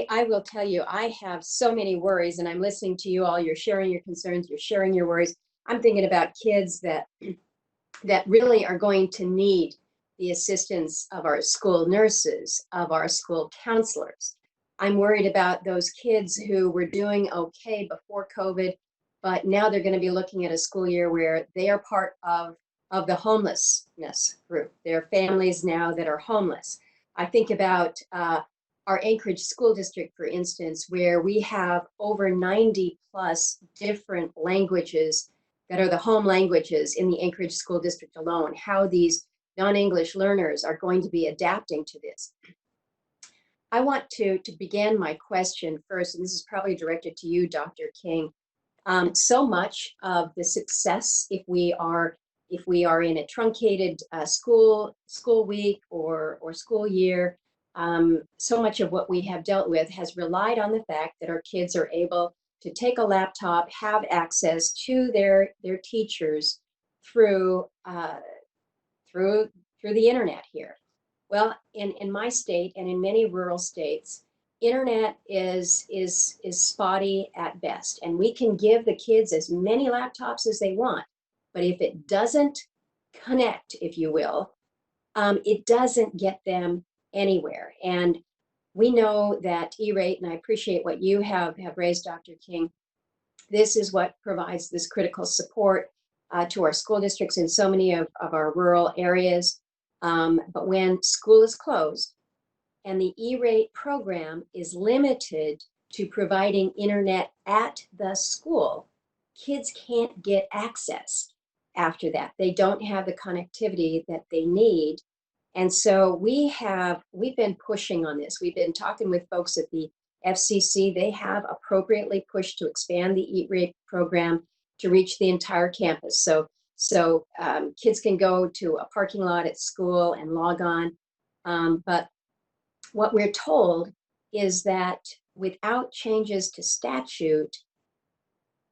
I will tell you, I have so many worries, and I'm listening to you all. You're sharing your concerns, you're sharing your worries. I'm thinking about kids that really are going to need the assistance of our school nurses, of our school counselors. I'm worried about those kids who were doing okay before COVID, but now they're going to be looking at a school year where they are part of the homelessness group. There are families now that are homeless. I think about our Anchorage School District, for instance, where we have over 90 plus different languages that are the home languages in the Anchorage School District alone, how these non-English learners are going to be adapting to this. I want to begin my question first, and this is probably directed to you, Dr. King. So much of the success, if we are in a truncated school week or school year, so much of what we have dealt with has relied on the fact that our kids are able to take a laptop, have access to their teachers through through the internet here. Well, in my state and in many rural states, internet is spotty at best, and we can give the kids as many laptops as they want, but if it doesn't connect, if you will, it doesn't get them anywhere. And we know that E-rate, and I appreciate what you have raised, Dr. King. This is what provides this critical support to our school districts in so many of our rural areas. But when school is closed and the E-rate program is limited to providing internet at the school, kids can't get access after that. They don't have the connectivity that they need. And so we've been pushing on this. We've been talking with folks at the FCC. They have appropriately pushed to expand the E-rate program to reach the entire campus. So kids can go to a parking lot at school and log on. But what we're told is that without changes to statute,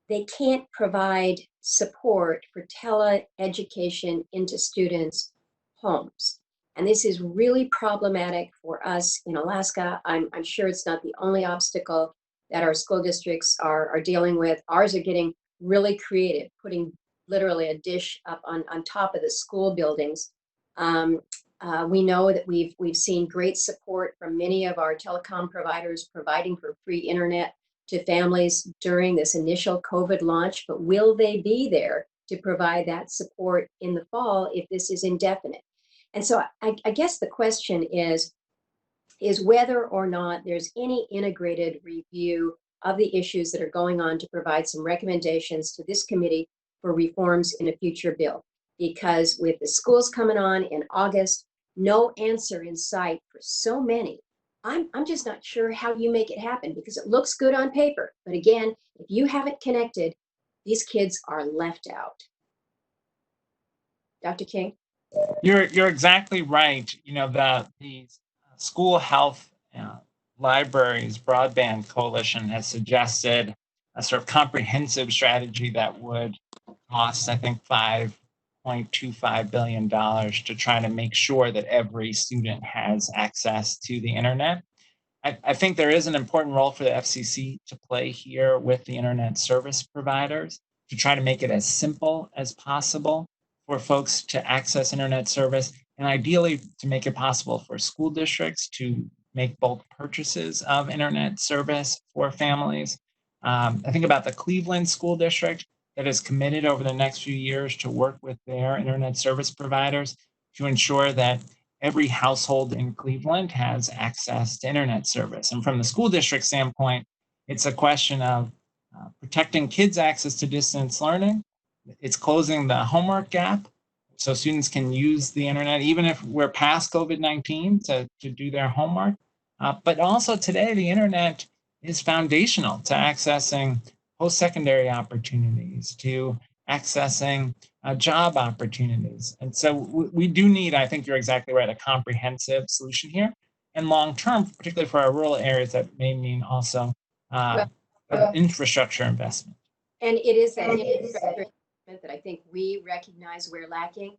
they can't provide support for tele-education into students' homes. And this is really problematic for us in Alaska. I'm sure it's not the only obstacle that our school districts are dealing with. Ours are getting really creative, putting literally a dish up on top of the school buildings. We know that we've seen great support from many of our telecom providers providing for free internet to families during this initial COVID launch, but will they be there to provide that support in the fall if this is indefinite? And so I guess the question is whether or not there's any integrated review of the issues that are going on to provide some recommendations to this committee for reforms in a future bill. Because with the schools coming on in August, no answer in sight for so many, I'm just not sure how you make it happen, because it looks good on paper. But again, if you haven't connected, these kids are left out. Dr. King? You're exactly right. You know, the school health libraries broadband coalition has suggested a sort of comprehensive strategy that would cost, I think, $5.25 billion to try to make sure that every student has access to the internet. I think there is an important role for the FCC to play here with the internet service providers to try to make it as simple as possible for folks to access internet service, and ideally to make it possible for school districts to make bulk purchases of internet service for families. I think about the Cleveland School District that is committed over the next few years to work with their internet service providers to ensure that every household in Cleveland has access to internet service. And from the school district standpoint, it's a question of protecting kids' access to distance learning. It's closing the homework gap so students can use the internet, even if we're past COVID-19, to do their homework. But also today, the internet is foundational to accessing post-secondary opportunities, to accessing job opportunities. And so we do need, I think you're exactly right, a comprehensive solution here. And long-term, particularly for our rural areas, that may mean also infrastructure investment. And it is that infrastructure investment that I think we recognize we're lacking.